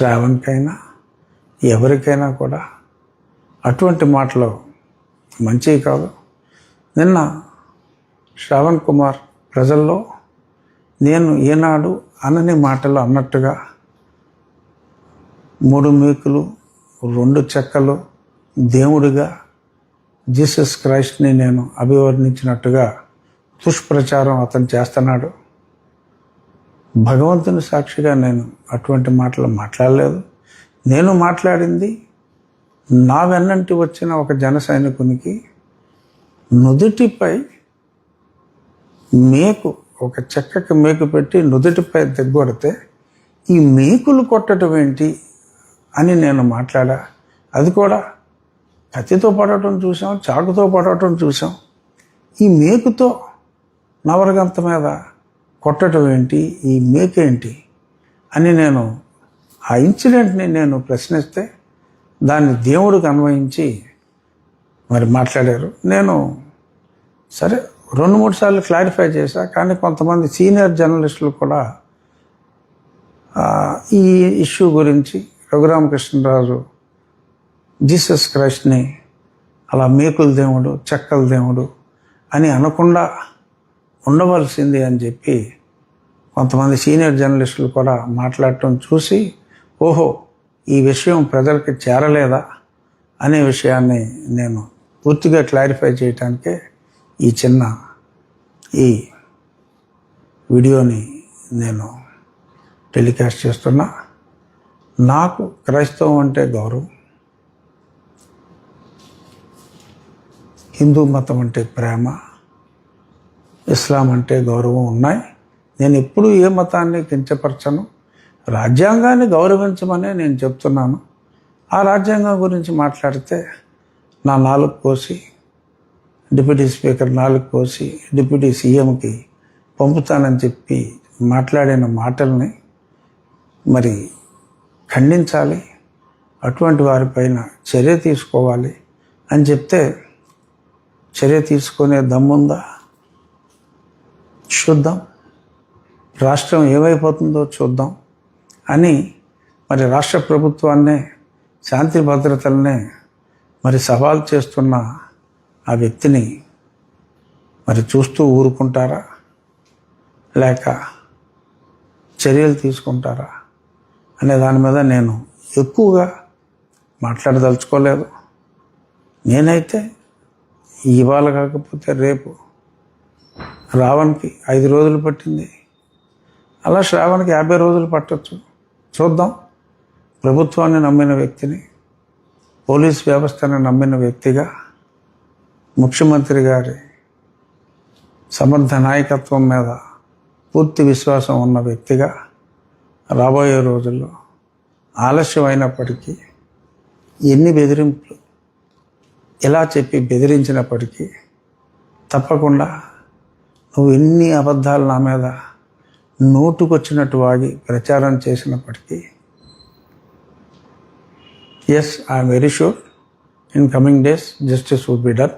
శ్రావణ్కైనా ఎవరికైనా కూడా అటువంటి మాటలు మంచివి కాదు. నిన్న శ్రావణ్ కుమార్ ప్రజల్లో నేను ఈనాడు అనని మాటలు అన్నట్టుగా 3 మేకులు 2 చెక్కలు దేవుడిగా జీసస్ క్రైస్ట్ని నేను అభివర్ణించినట్టుగా దుష్ప్రచారం అతను చేస్తున్నాడు. భగవంతుని సాక్షిగా నేను అటువంటి మాటలు మాట్లాడలేదు. నేను మాట్లాడింది నా వెన్నంటి వచ్చిన ఒక జన సైనికునికి నుదుటిపై మేకు, ఒక చెక్కకి మేకు పెట్టి నుదుటిపై దగ్గొడితే ఈ మేకులు కొట్టడం ఏంటి అని నేను మాట్లాడా. అది కూడా కత్తితో పడటం చూసాం, చాకుతో పడటం చూసాం. ఈ మేకుతో నవరగంత మీద కొట్టడం ఏంటి, ఈ మేకేంటి అని నేను ఆ ఇన్సిడెంట్ని నేను ప్రశ్నిస్తే దాన్ని దేవుడికి అన్వయించి మరి మాట్లాడారు. నేను సరే 2-3 సార్లు క్లారిఫై చేశా. కానీ కొంతమంది సీనియర్ జర్నలిస్టులు కూడా ఈ ఇష్యూ గురించి రఘురామకృష్ణరాజు జీసస్ క్రైస్ట్ని అలా మేకుల దేవుడు, చెక్కల దేవుడు అని అనకుండా ఉండవలసింది అని చెప్పి కొంతమంది సీనియర్ జర్నలిస్టులు కూడా మాట్లాడటం చూసి, ఓహో ఈ విషయం ప్రజలకి చేరలేదా అనే విషయాన్ని నేను పూర్తిగా క్లారిఫై చేయటానికే ఈ వీడియోని నేను టెలికాస్ట్ చేస్తున్నా. నాకు క్రైస్తవం అంటే గౌరవం, హిందూ మతం అంటే ప్రేమ, ఇస్లాం అంటే గౌరవం ఉన్నాయి. నేను ఎప్పుడూ ఏ మతాన్ని కించపరచను. రాజ్యాంగాన్ని గౌరవించమనే నేను చెప్తున్నాను. ఆ రాజ్యాంగం గురించి మాట్లాడితే నా 4 కోసి డిప్యూటీ స్పీకర్ 4 కోసి డిప్యూటీ సీఎంకి పంపుతానని చెప్పి మాట్లాడిన మాటల్ని మరి ఖండించాలి, అటువంటి వారిపైన చర్య తీసుకోవాలి అని చెప్తే చర్య తీసుకునే దమ్ముందా చూద్దాం, రాష్ట్రం ఏమైపోతుందో చూద్దాం అని మరి రాష్ట్ర ప్రభుత్వాన్నే, శాంతి భద్రతలనే మరి సవాల్ చేస్తున్న ఆ వ్యక్తిని మరి చూస్తూ ఊరుకుంటారా లేక చర్యలు తీసుకుంటారా అనే దాని మీద నేను ఎక్కువగా మాట్లాడదలుచుకోలేదు. నేనైతే ఇవాళ కాకపోతే రేపు రావణ్కి 5 రోజులు పట్టింది, అలా శ్రావణ్కి 50 రోజులు పట్టవచ్చు. చూద్దాం. ప్రభుత్వాన్ని నమ్మిన వ్యక్తిని, పోలీస్ వ్యవస్థను నమ్మిన వ్యక్తిగా, ముఖ్యమంత్రి గారి సమర్థ నాయకత్వం మీద పూర్తి విశ్వాసం ఉన్న వ్యక్తిగా రాబోయే రోజుల్లో ఆలస్యం అయినప్పటికీ, ఎన్ని బెదిరింపులు ఇలా చెప్పి బెదిరించినప్పటికీ తప్పకుండా, నువ్వు ఎన్ని అబద్ధాలు నా మీద నోటుకొచ్చినట్టు వాగి ప్రచారం చేసినప్పటికీ, yes I'm very sure in coming days justice would be done.